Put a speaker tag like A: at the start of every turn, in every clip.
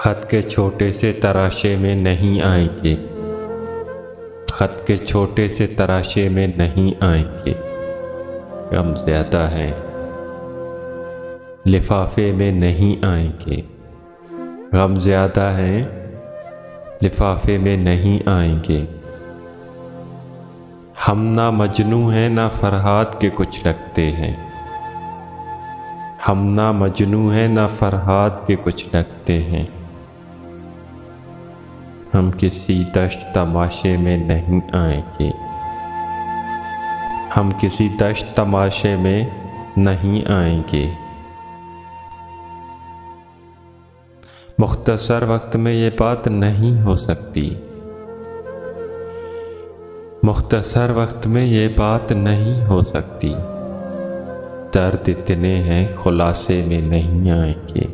A: खत के छोटे से तराशे में नहीं आएंगे, खत के छोटे से तराशे में नहीं आएंगे। गम ज़्यादा है, लिफाफे में नहीं आएंगे। गम ज़्यादा है, लिफाफे में नहीं आएंगे। हम ना मजनू हैं ना फरहाद के कुछ लगते हैं। हम ना मजनू हैं ना फरहाद के कुछ लगते हैं। हम किसी दश्त तमाशे में नहीं आएंगे। हम किसी दश्त तमाशे में नहीं आएंगे। मुख्तसर वक्त में ये बात नहीं हो सकती। मुख्तसर वक्त में ये बात नहीं हो सकती। दर्द इतने हैं खुलासे में नहीं आएंगे।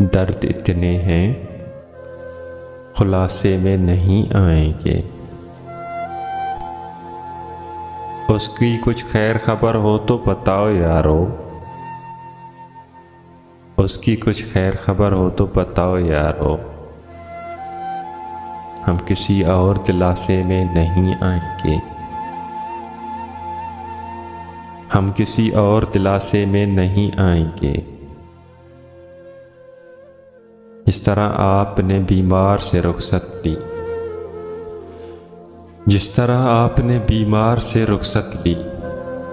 A: दर्द इतने हैं खुलासे में नहीं आएंगे। उसकी कुछ खैर खबर हो तो बताओ यारो। उसकी कुछ खैर खबर हो तो बताओ यारो। हम किसी और दिलासे में नहीं आएंगे। हम किसी और दिलासे में नहीं आएंगे। इस तरह आपने बीमार से रुखसत ली। जिस तरह आपने बीमार से रुखसत ली,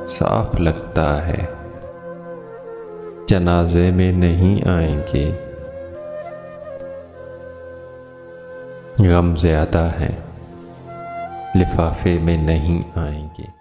A: साफ लगता है जनाजे में नहीं आएंगे। गम ज़्यादा है, लिफाफे में नहीं आएंगे।